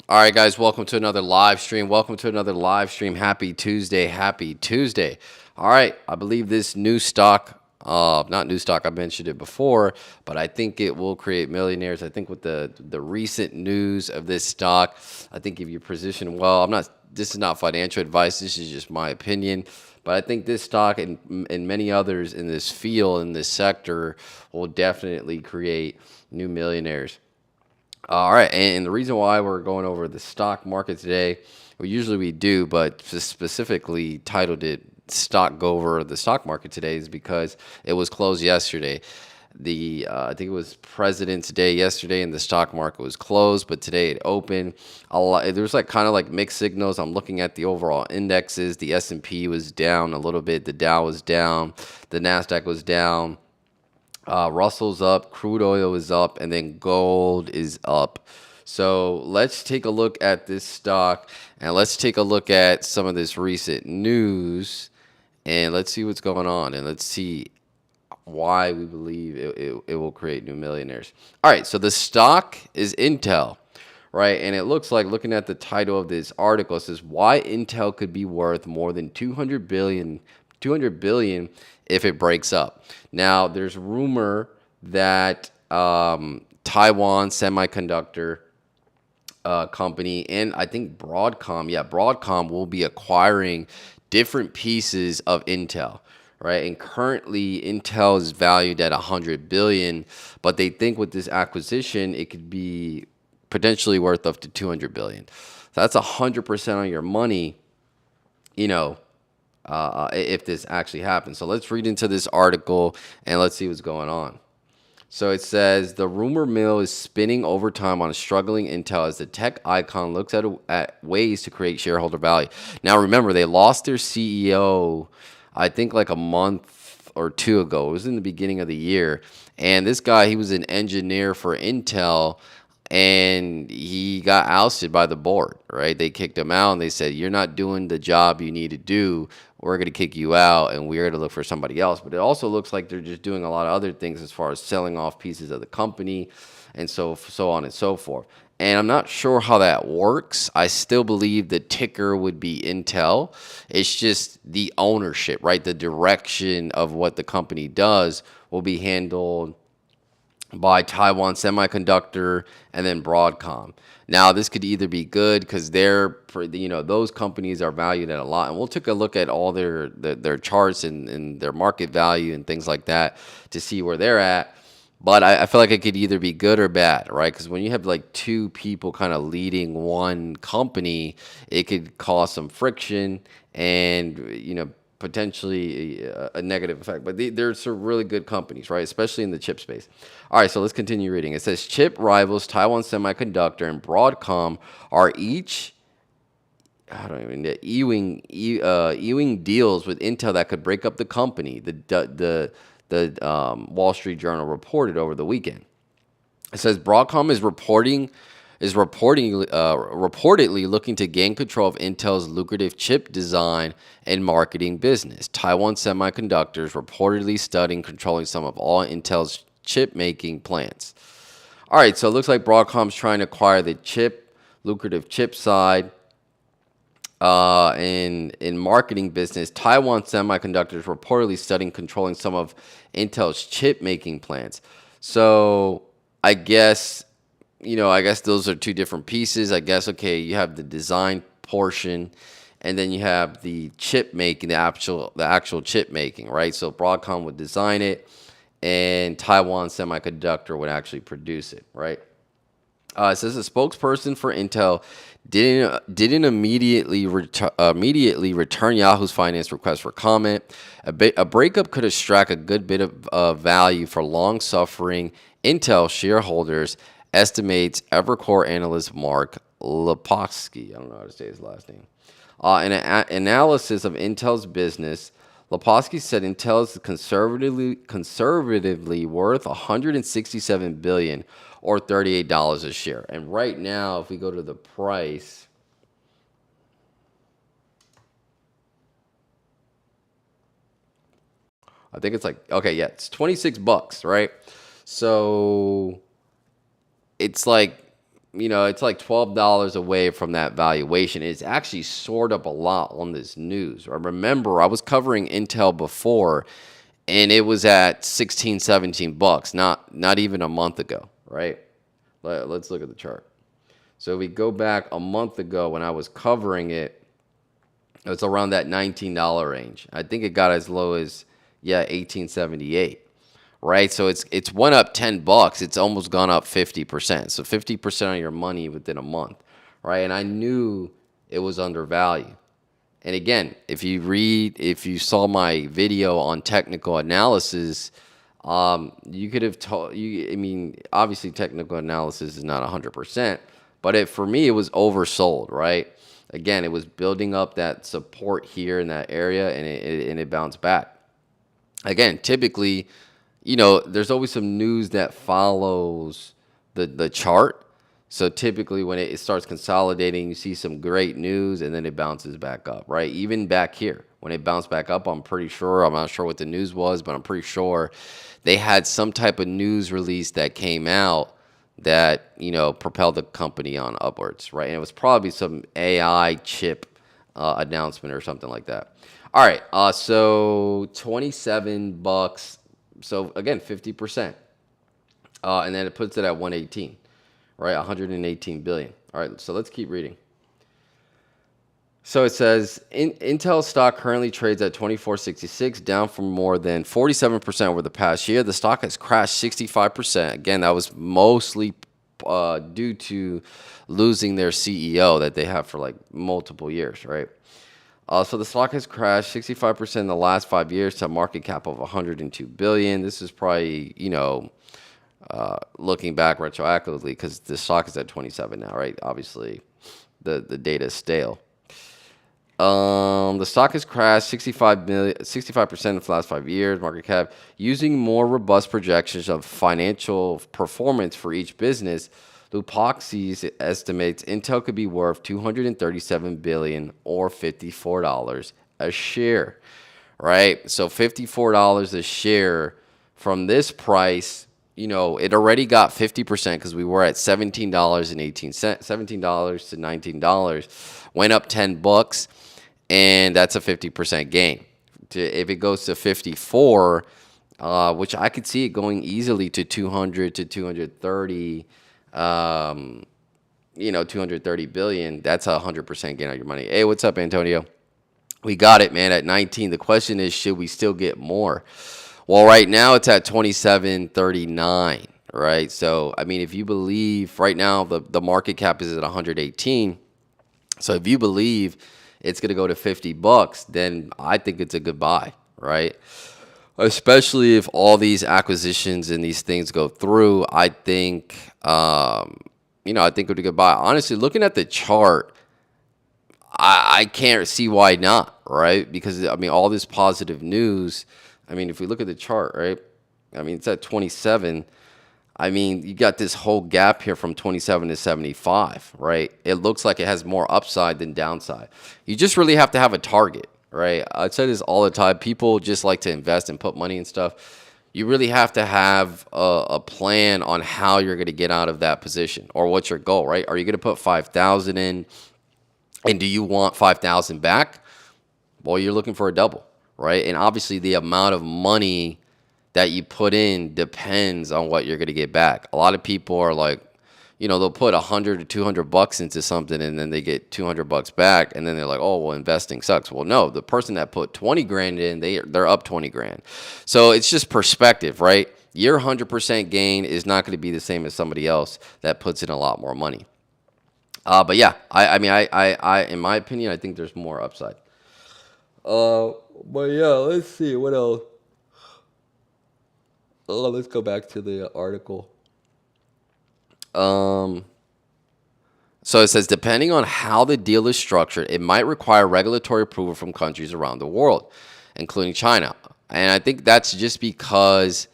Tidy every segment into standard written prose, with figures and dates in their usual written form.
All right, guys, welcome to another live stream. Welcome to another live stream. Happy Tuesday. Happy Tuesday. All right, I believe this new stock, not new stock, I mentioned it before, but I think it will create millionaires. I think with the recent news of this stock, I think if you're positioned well, this is not financial advice, this is just my opinion. But I think this stock and many others in this field, in this sector, will definitely create new millionaires. All right, and the reason why we're going over the stock market today, well, usually we do, but specifically titled it "Stock Go Over the Stock Market" today is because it was closed yesterday. I think it was President's Day yesterday, and the stock market was closed, but today it opened. There's like kind of like mixed signals. I'm looking at the overall indexes. The S&P was down a little bit. The Dow was down. The Nasdaq was down. Russell's up, crude oil is up, and then gold is up. So let's take a look at this stock and let's take a look at some of this recent news and let's see what's going on and let's see why we believe it will create new millionaires. All right, so the stock is Intel, right? And it looks like looking at the title of this article, it says why Intel could be worth more than 200 billion if it breaks up. Now, there's rumor that Taiwan Semiconductor company and I think Broadcom will be acquiring different pieces of Intel, right? And currently Intel is valued at 100 billion, but they think with this acquisition it could be potentially worth up to 200 billion. So that's 100% on your money, you know, if this actually happens. So let's read into this article and let's see what's going on. So it says the rumor mill is spinning over time on a struggling Intel as the tech icon looks at ways to create shareholder value. Now remember, they lost their CEO, I think like a month or two ago. It was in the beginning of the year. And this guy, he was an engineer for Intel and he got ousted by the board, right? They kicked him out and they said, "You're not doing the job you need to do. We're going to kick you out and we're going to look for somebody else." But it also looks like they're just doing a lot of other things as far as selling off pieces of the company and so on and so forth. And I'm not sure how that works. I still believe the ticker would be Intel. It's just the ownership, right? The direction of what the company does will be handled by Taiwan Semiconductor and then Broadcom. Now, this could either be good because those companies are valued at a lot, and we'll take a look at all their charts and their market value and things like that to see where they're at. But I feel like it could either be good or bad, right? Because when you have like two people kind of leading one company, it could cause some friction and potentially a negative effect. But there's some really good companies, right? Especially in the chip space. All right, so let's continue reading. It says chip rivals Taiwan Semiconductor and Broadcom are each, I don't even know, ewing deals with Intel that could break up the company. The Wall Street Journal reported over the weekend. It says Broadcom reportedly looking to gain control of Intel's lucrative chip design and marketing business. Taiwan Semiconductor is reportedly studying controlling some of all Intel's chip making plants. All right, so it looks like Broadcom's trying to acquire the lucrative chip side. In marketing business, Taiwan Semiconductor is reportedly studying controlling some of Intel's chip making plants. So I guess those are two different pieces. I guess, okay, you have the design portion and then you have the chip making, the actual chip making, right? So Broadcom would design it and Taiwan Semiconductor would actually produce it, right? It says a spokesperson for Intel didn't immediately return Yahoo's finance request for comment. A breakup could extract a good bit of value for long-suffering Intel shareholders, estimates Evercore analyst Mark Lepofsky. I don't know how to say his last name. In an analysis of Intel's business, Lepofsky said Intel is conservatively worth 167 billion or $38 a share. And right now, if we go to the price, I think it's like, okay, yeah, it's 26 bucks, right? So it's like it's like $12 away from that valuation. It's actually soared up a lot on this news. I remember I was covering Intel before, and it was at 16, 17 bucks, not even a month ago, right? Let's look at the chart. So we go back a month ago when I was covering it, it was around that $19 range. I think it got as low as 1878. Right, so it's went up 10 bucks. It's almost gone up 50%. So 50% of your money within a month, right? And I knew it was undervalued. And again, if you saw my video on technical analysis, you could have told you. I mean, obviously, technical analysis is not 100%, but for me, it was oversold, right? Again, it was building up that support here in that area, and it bounced back. Again, typically, there's always some news that follows the chart. So typically when it starts consolidating, you see some great news and then it bounces back up, right? Even back here, when it bounced back up, I'm not sure what the news was, but I'm pretty sure they had some type of news release that came out that, propelled the company on upwards, right? And it was probably some AI chip announcement or something like that. All right, so 27 bucks. So again, 50%. And then it puts it at 118, right? 118 billion. All right, so let's keep reading. So it says Intel stock currently trades at 24.66, down from more than 47% over the past year. The stock has crashed 65%. Again, that was mostly due to losing their CEO that they have for like multiple years, right? So the stock has crashed 65% in the last 5 years to a market cap of 102 billion. This is probably, looking back retroactively because the stock is at 27 now, right? Obviously, the data is stale. The stock has crashed 65% in the last 5 years, market cap. Using more robust projections of financial performance for each business, Lupoxi estimates Intel could be worth $237 billion or $54 a share, right? So $54 a share from this price, it already got 50% because we were at $17.18, $17 to $19, went up 10 bucks, and that's a 50% gain. If it goes to 54, which I could see it going easily to 200 to 230, 230 billion, that's a 100% gain on your money. Hey, what's up, Antonio? We got it, man, at 19. The question is, should we still get more? Well, right now it's at 27.39, right? So, I mean, if you believe right now the market cap is at 118. So if you believe it's going to go to 50 bucks, then I think it's a good buy, right? Especially if all these acquisitions and these things go through, I think, I think it would be a good buy. Honestly, looking at the chart, I can't see why not, right? Because, I mean, all this positive news, I mean, if we look at the chart, right? I mean, it's at 27. I mean, you got this whole gap here from 27 to 75, right? It looks like it has more upside than downside. You just really have to have a target, right? I say this all the time. People just like to invest and put money and stuff. You really have to have a plan on how you're going to get out of that position or what's your goal, right? Are you going to put 5,000 in, and do you want 5,000 back? Well, you're looking for a double, right? And obviously the amount of money that you put in depends on what you're going to get back. A lot of people are like, they'll put 100 to 200 bucks into something and then they get 200 bucks back. And then they're like, oh, well, investing sucks. Well, no, the person that put 20 grand in, they're up 20 grand. So it's just perspective, right? Your 100% gain is not going to be the same as somebody else that puts in a lot more money. But yeah, I mean, in my opinion, I think there's more upside. But yeah, let's see what else. Let's go back to the article. So it says, depending on how the deal is structured, it might require regulatory approval from countries around the world, including China. And I think that's just because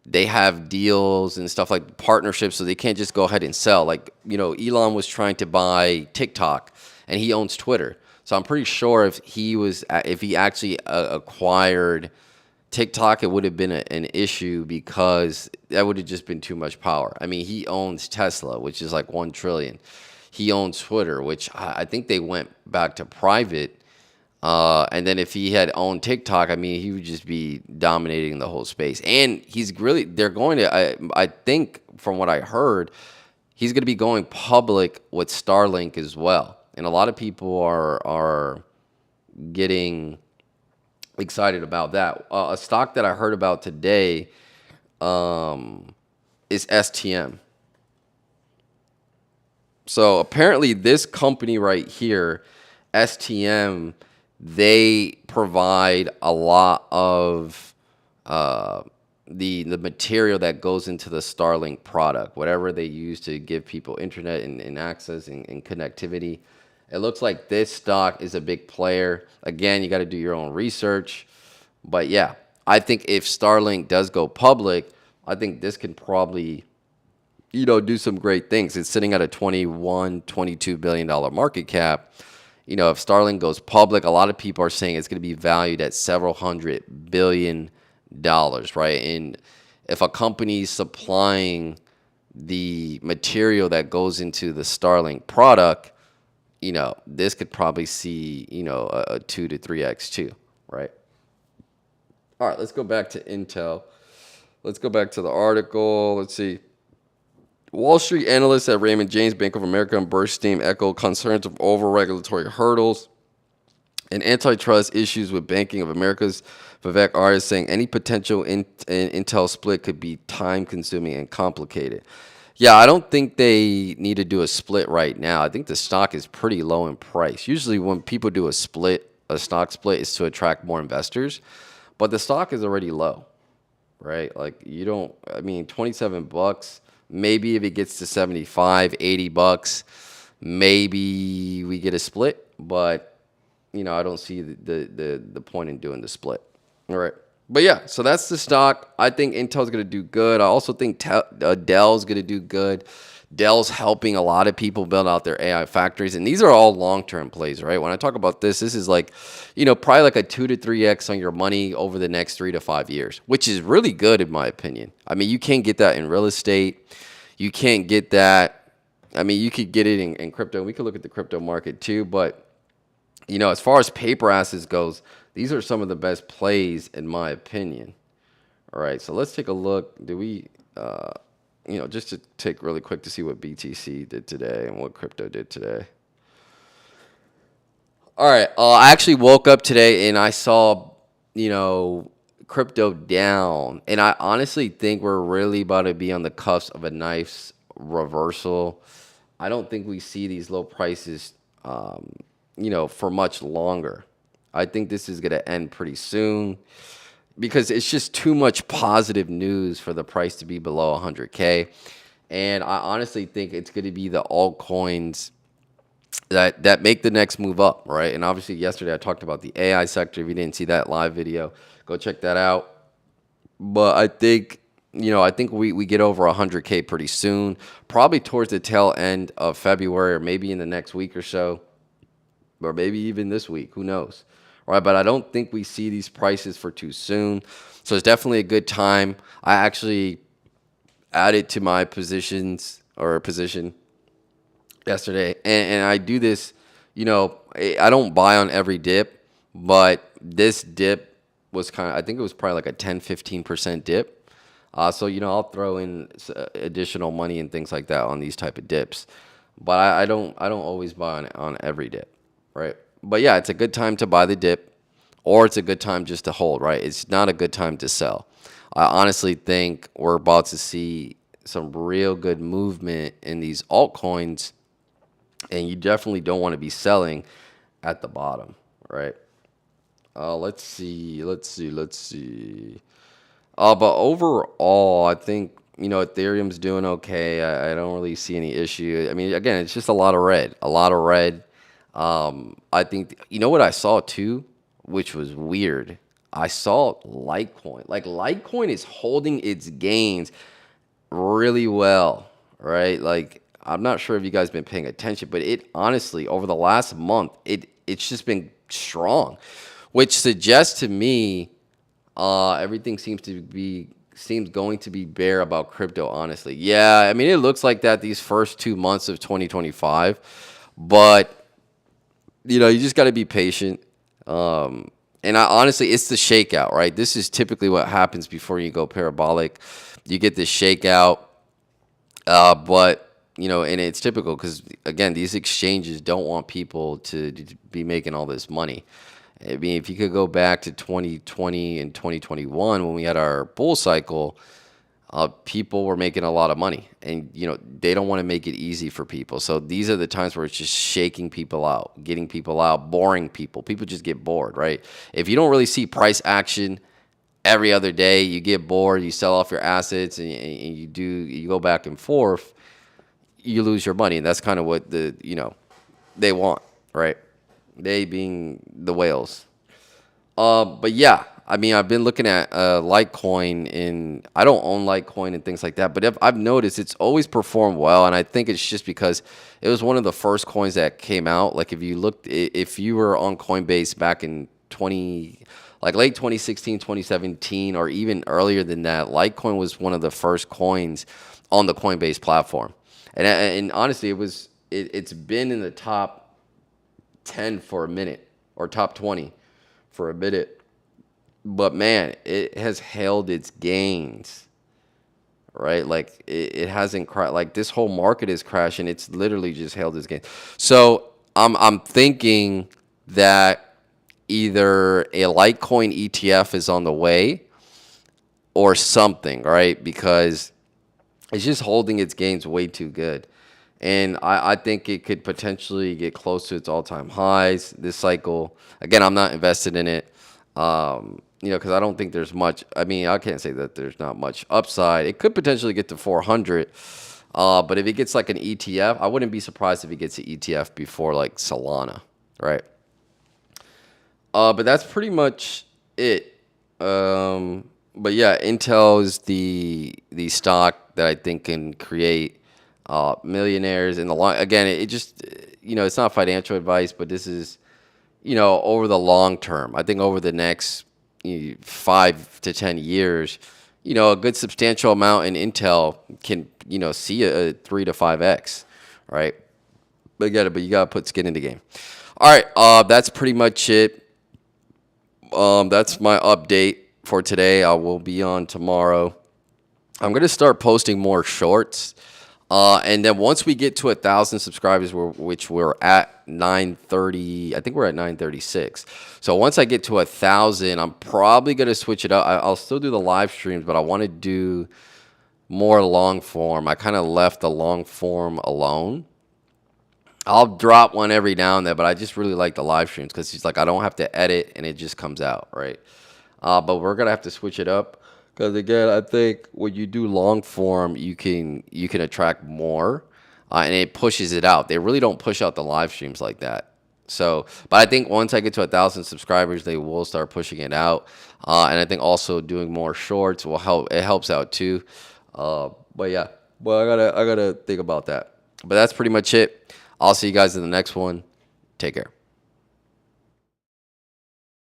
they have deals and stuff like partnerships, so they can't just go ahead and sell. Like, Elon was trying to buy TikTok, and he owns Twitter. So I'm pretty sure if he actually acquired TikTok, it would have been an issue because that would have just been too much power. I mean, he owns Tesla, which is like 1 trillion. He owns Twitter, which I think they went back to private. And then if he had owned TikTok, I mean, he would just be dominating the whole space. And they're going to, I think from what I heard, he's going to be going public with Starlink as well. And a lot of people are getting excited about that. A stock that I heard about today is STM. So apparently this company right here, STM, they provide a lot of the material that goes into the Starlink product, whatever they use to give people internet and access and connectivity. It looks like this stock is a big player. Again, you got to do your own research. But yeah, I think if Starlink does go public, I think this can probably, do some great things. It's sitting at a $21-22 billion market cap. If Starlink goes public, a lot of people are saying it's going to be valued at several $100 billion, right? And if a company's supplying the material that goes into the Starlink product, this could probably see, a 2 to 3x too, right? All right, let's go back to Intel. Let's go back to the article. Let's see. Wall Street analysts at Raymond James, Bank of America, and Bernstein echo concerns of over-regulatory hurdles and antitrust issues with Banking of America's Vivek Arya saying any potential Intel split could be time-consuming and complicated. Yeah, I don't think they need to do a split right now. I think the stock is pretty low in price. Usually when people do a stock split is to attract more investors, but the stock is already low, right? Like 27 bucks. Maybe if it gets to 75, 80 bucks, maybe we get a split. But, I don't see the point in doing the split. All right. But yeah, so that's the stock. I think Intel's going to do good. I also think Dell's going to do good. Dell's helping a lot of people build out their AI factories. And these are all long-term plays, right? When I talk about this is like, probably like a 2 to 3x on your money over the next 3 to 5 years, which is really good in my opinion. I mean, you can't get that in real estate. You can't get that. I mean, you could get it in crypto. We could look at the crypto market too. But, as far as paper assets goes, these are some of the best plays in my opinion. All right, so let's take a look. Just to take really quick to see what BTC did today and what crypto did today. All right, I actually woke up today and I saw, crypto down. And I honestly think we're really about to be on the cusp of a nice reversal. I don't think we see these low prices, for much longer. I think this is going to end pretty soon because it's just too much positive news for the price to be below 100K. And I honestly think it's going to be the altcoins that make the next move up, right? And obviously yesterday I talked about the AI sector. If you didn't see that live video, go check that out. But I think, we get over 100K pretty soon, probably towards the tail end of February or maybe in the next week or so, or maybe even this week, who knows? Right, but I don't think we see these prices for too soon. So it's definitely a good time. I actually added to my position yesterday. And I do this, I don't buy on every dip, but this dip was I think it was probably like a 10-15% dip. So, I'll throw in additional money and things like that on these type of dips. But I don't always buy on every dip, right? But yeah, it's a good time to buy the dip, or it's a good time just to hold, right? It's not a good time to sell. I honestly think we're about to see some real good movement in these altcoins, and you definitely don't want to be selling at the bottom, right? Let's see. But overall, I think, Ethereum's doing okay. I don't really see any issue. I mean, again, it's just a lot of red. I think, what I saw too, which was weird. I saw Litecoin. Like Litecoin is holding its gains really well, right? Like I'm not sure if you guys been paying attention, but it honestly over the last month, it's just been strong, which suggests to me Everything seems going to be bare about crypto, honestly. Yeah, I mean, it looks like that these first 2 months of 2025, but you just got to be patient. And honestly, it's the shakeout, right? This is typically what happens before you go parabolic. You get this shakeout, but and it's typical because again, these exchanges don't want people to be making all this money. I mean, if you could go back to 2020 and 2021 when we had our bull cycle, people were making a lot of money, and they don't want to make it easy for people. So these are the times where it's just shaking people out, getting people out, boring people. People just get bored, right? If you don't really see price action every other day, you get bored, you sell off your assets, and you go back and forth, you lose your money, and that's kind of what they want, right? They being the whales. But yeah, I mean, I've been looking at Litecoin, and I don't own Litecoin and things like that, but I've noticed it's always performed well, and I think it's just because it was one of the first coins that came out. Like if you were on Coinbase back in late 2016, 2017, or even earlier than that, Litecoin was one of the first coins on the Coinbase platform, and honestly, it's been in the top 10 for a minute, or top 20 for a minute. But man, it has held its gains, right? Like it hasn't like this whole market is crashing. It's literally just held its gains. So I'm thinking that either a Litecoin ETF is on the way or something, right? Because it's just holding its gains way too good. And I think it could potentially get close to its all-time highs this cycle. Again, I'm not invested in it, because I don't think there's much. I mean, I can't say that there's not much upside. It could potentially get to 400, but if it gets like an ETF, I wouldn't be surprised if it gets an ETF before like Solana, right? But that's pretty much it. But yeah, Intel is the stock that I think can create millionaires in the long. Again, it just it's not financial advice, but this is over the long term. I think over the next 5 to 10 years, a good substantial amount in Intel can see a 3 to 5x, right? But you gotta put skin in the game. All right, that's pretty much it. That's my update for today. I will be on tomorrow. I'm gonna start posting more shorts. And then once we get to 1,000 subscribers, which we're at 930, I think we're at 936. So once I get to 1,000, I'm probably going to switch it up. I'll still do the live streams, but I want to do more long form. I kind of left the long form alone. I'll drop one every now and then, but I just really like the live streams because it's like I don't have to edit and it just comes out, right? But we're going to have to switch it up. Because again, I think when you do long form, you can attract more, and it pushes it out. They really don't push out the live streams like that. So, but I think once I get to 1,000 subscribers, they will start pushing it out, and I think also doing more shorts will help. It helps out too. But yeah, well, I gotta think about that. But that's pretty much it. I'll see you guys in the next one. Take care.